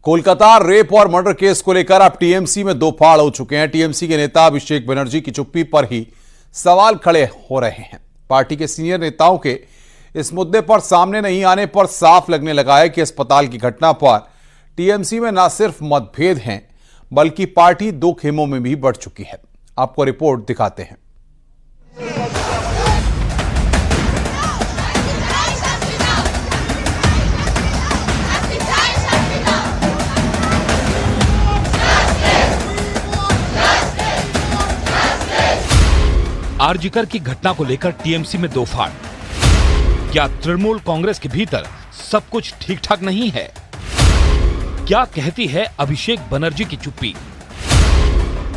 Kolkata rape और murder case को लेकर अब टीएमसी में दो फाड़ हो चुके हैं। टीएमसी के नेता अभिषेक बनर्जी की चुप्पी पर ही सवाल खड़े हो रहे हैं। पार्टी के सीनियर नेताओं के इस मुद्दे पर सामने नहीं आने पर साफ लगने लगा है कि अस्पताल की घटना पर टीएमसी में न सिर्फ मतभेद हैं बल्कि पार्टी दो खेमों में भी बढ़ चुकी है। आपको रिपोर्ट दिखाते हैं। आरजीकर की घटना को लेकर टीएमसी में दो फाड़। क्या तृणमूल कांग्रेस के भीतर सब कुछ ठीक ठाक नहीं है? क्या कहती है अभिषेक बनर्जी की चुप्पी?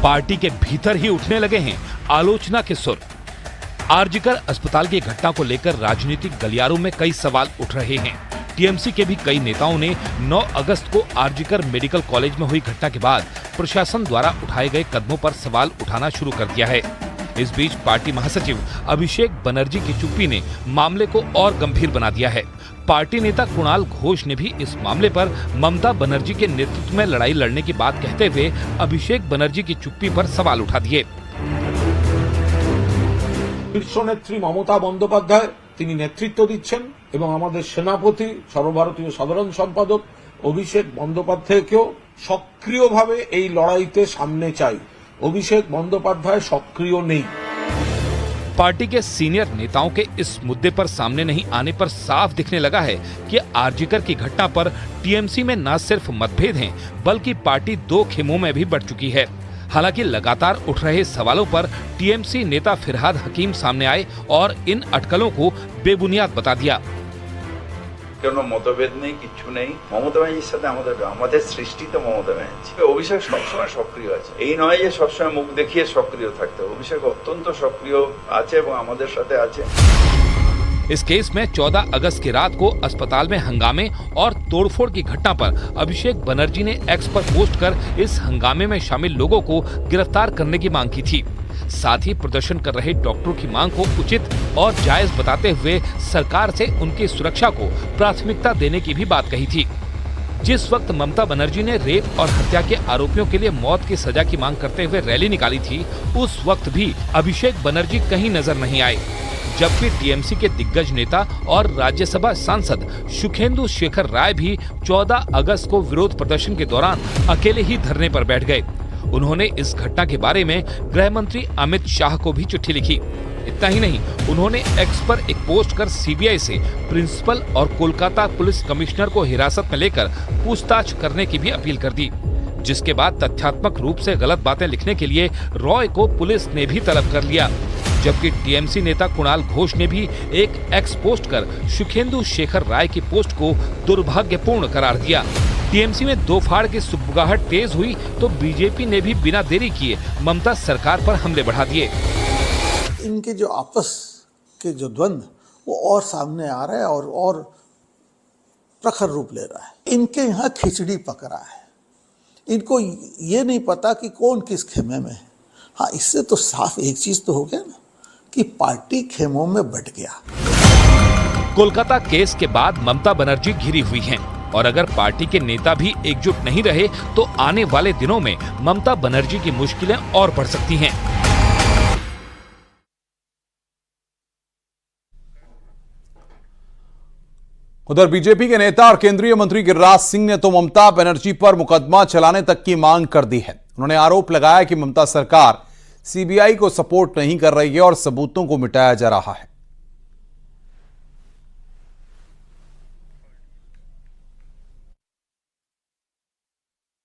पार्टी के भीतर ही उठने लगे हैं आलोचना के सुर। आरजीकर अस्पताल की घटना को लेकर राजनीतिक गलियारों में कई सवाल उठ रहे हैं। टीएमसी के भी कई नेताओं ने 9 अगस्त को आरजीकर मेडिकल कॉलेज में हुई घटना के बाद प्रशासन द्वारा उठाए गए कदमों पर सवाल उठाना शुरू कर दिया है। इस बीच पार्टी महासचिव अभिषेक बनर्जी की चुप्पी ने मामले को और गंभीर बना दिया है। पार्टी नेता कुणाल घोष ने भी इस मामले पर ममता बनर्जी के नेतृत्व में लड़ाई लड़ने की बात कहते हुए अभिषेक बनर्जी की चुप्पी पर सवाल उठा दिए। शीर्ष नेत्री ममता बंदोपाध्याय তিনি নেতৃত্ব দিচ্ছেন এবং আমাদের সেনাপতি সর্বভারতীয় সাধারণ সম্পাদক অভিষেক বন্দ্যোপাধ্যায়কেও সক্রিয়ভাবে এই লড়াইতে সামনে চাই। अभिषेक बंदोपाध्याय सक्रिय नहीं। पार्टी के सीनियर नेताओं के इस मुद्दे पर सामने नहीं आने पर साफ दिखने लगा है कि आरजीकर की घटना पर टीएमसी में न सिर्फ मतभेद हैं बल्कि पार्टी दो खेमों में भी बढ़ चुकी है। हालांकि लगातार उठ रहे सवालों पर टीएमसी नेता फिरहाद हकीम सामने आए और इन अटकलों को बेबुनियाद बता दिया। কোনো মতভেদ নেই, কিছু নেই। মমতা ব্যানার্জির সাথে আমাদের সৃষ্টি তো মমতা ব্যানার্জি। অভিষেক সবসময় সক্রিয় আছে, এই নয় যে সবসময় মুখ দেখিয়ে সক্রিয় থাকতে। অভিষেক অত্যন্ত সক্রিয় আছে এবং আমাদের সাথে আছে। इस केस में 14 अगस्त की रात को अस्पताल में हंगामे और तोड़फोड़ की घटना पर अभिषेक बनर्जी ने एक्स पर पोस्ट कर इस हंगामे में शामिल लोगों को गिरफ्तार करने की मांग की थी। साथ ही प्रदर्शन कर रहे डॉक्टरों की मांग को उचित और जायज बताते हुए सरकार से उनकी सुरक्षा को प्राथमिकता देने की भी बात कही थी। जिस वक्त ममता बनर्जी ने रेप और हत्या के आरोपियों के लिए मौत की सजा की मांग करते हुए रैली निकाली थी, उस वक्त भी अभिषेक बनर्जी कहीं नजर नहीं आए। जबकि टीएमसी के दिग्गज नेता और राज्यसभा सांसद सुखेंदु शेखर राय भी 14 अगस्त को विरोध प्रदर्शन के दौरान अकेले ही धरने पर बैठ गए। उन्होंने इस घटना के बारे में गृह मंत्री अमित शाह को भी चिट्ठी लिखी। इतना ही नहीं, उन्होंने एक्स पर एक पोस्ट कर सीबीआई से प्रिंसिपल और कोलकाता पुलिस कमिश्नर को हिरासत में लेकर पूछताछ करने की भी अपील कर दी। जिसके बाद तथ्यात्मक रूप से गलत बातें लिखने के लिए रॉय को पुलिस ने भी तलब कर लिया। जबकि टीएमसी नेता कुणाल घोष ने भी एक एक्स पोस्ट कर सुखेंदु शेखर राय की पोस्ट को दुर्भाग्यपूर्ण करार दिया। टीएमसी में दो फाड़ की सुगबुगाहट तेज हुई तो बीजेपी ने भी बिना देरी किए ममता सरकार पर हमले बढ़ा दिए। इनके जो आपस के जो द्वंद्व वो और सामने आ रहा है और प्रखर रूप ले रहा है। इनके यहाँ खिचड़ी पक रहा है। इनको ये नहीं पता कि कौन किस खेमे में है। हाँ, इससे तो साफ एक चीज तो हो गया ना कि पार्टी खेमों में बट गया। कोलकाता केस के बाद ममता बनर्जी घिरी हुई हैं और अगर पार्टी के नेता भी एकजुट नहीं रहे तो आने वाले दिनों में ममता बनर्जी की मुश्किलें और बढ़ सकती हैं। उधर बीजेपी के नेता और केंद्रीय मंत्री गिरिराज सिंह ने तो ममता बनर्जी पर मुकदमा चलाने तक की मांग कर दी है। उन्होंने आरोप लगाया कि ममता सरकार सीबीआई को सपोर्ट नहीं कर रही है और सबूतों को मिटाया जा रहा है।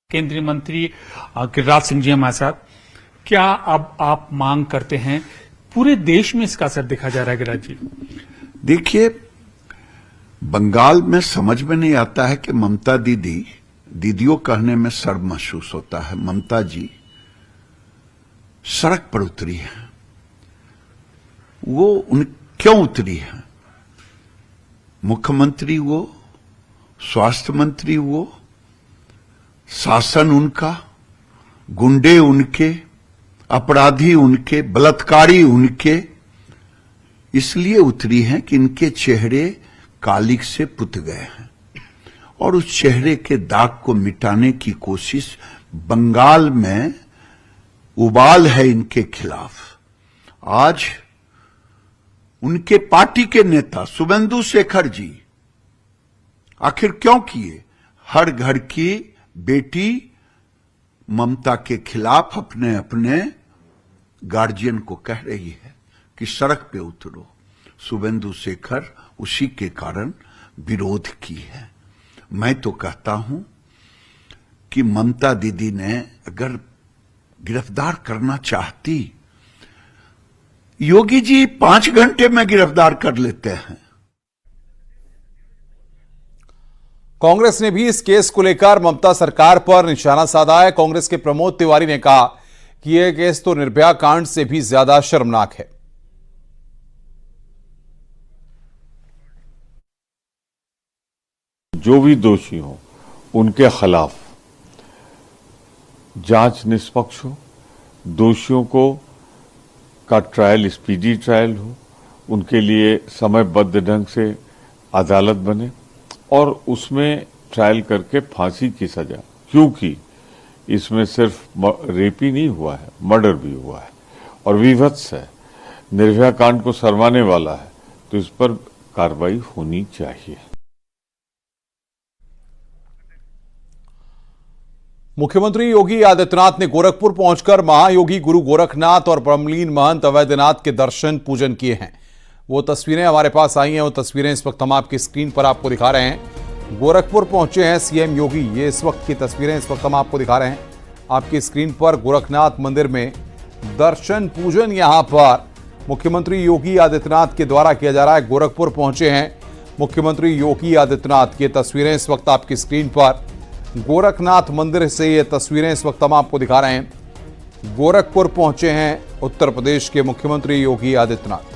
केंद्रीय मंत्री गिरिराज सिंह जी हमारे साथ, क्या अब आप मांग करते हैं? पूरे देश में इसका असर देखा जा रहा है गिरिराज जी। देखिए, बंगाल में समझ में नहीं आता है कि ममता दीदियों कहने में शर्म महसूस होता है। ममता जी सड़क पर उतरी है। वो क्यों उतरी है? मुख्यमंत्री वो, स्वास्थ्य मंत्री वो, शासन उनका, गुंडे उनके, अपराधी उनके, बलात्कारी उनके, इसलिए उतरी हैं कि इनके चेहरे कालिक से पुत गए हैं और उस चेहरे के दाग को मिटाने की कोशिश बंगाल में उबाल है इनके खिलाफ। आज उनके पार्टी के नेता शुभेंदु शेखर जी आखिर क्यों किए? हर घर की बेटी ममता के खिलाफ अपने अपने गार्जियन को कह रही है कि सड़क पे उतरो। शुभेंदु शेखर उसी के कारण विरोध की है। मैं तो कहता हूं कि ममता दीदी ने अगर गिरफ्तार करना चाहती, योगी जी 5 घंटे में गिरफ्तार कर लेते हैं। कांग्रेस ने भी इस केस को लेकर ममता सरकार पर निशाना साधा है। कांग्रेस के प्रमोद तिवारी ने कहा कि यह केस तो निर्भया कांड से भी ज्यादा शर्मनाक है। जो भी दोषी हो उनके खिलाफ जांच निष्पक्ष हो, दोषियों को का ट्रायल स्पीडी ट्रायल हो, उनके लिए समयबद्ध ढंग से अदालत बने और उसमें ट्रायल करके फांसी की सजा, क्योंकि इसमें सिर्फ रेप ही नहीं हुआ है, मर्डर भी हुआ है और विभत्स है, निर्भया कांड को शर्माने वाला है, तो इस पर कार्रवाई होनी चाहिए। मुख्यमंत्री योगी आदित्यनाथ ने गोरखपुर पहुंचकर महायोगी गुरु गोरखनाथ और ब्रह्मलीन महंत अवैधनाथ के दर्शन पूजन किए हैं। वो तस्वीरें हमारे पास आई हैं, वो तस्वीरें इस वक्त हम आपकी स्क्रीन पर आपको दिखा रहे हैं। गोरखपुर पहुंचे हैं सीएम योगी, ये इस वक्त की तस्वीरें इस वक्त हम आपको दिखा रहे हैं आपकी स्क्रीन पर। गोरखनाथ मंदिर में दर्शन पूजन यहां पर मुख्यमंत्री योगी आदित्यनाथ के द्वारा किया जा रहा है। गोरखपुर पहुंचे हैं मुख्यमंत्री योगी आदित्यनाथ, ये तस्वीरें इस वक्त आपकी स्क्रीन पर गोरखनाथ मंदिर से ये तस्वीरें इस वक्त हम आपको दिखा रहे हैं। गोरखपुर पहुंचे हैं उत्तर प्रदेश के मुख्यमंत्री योगी आदित्यनाथ।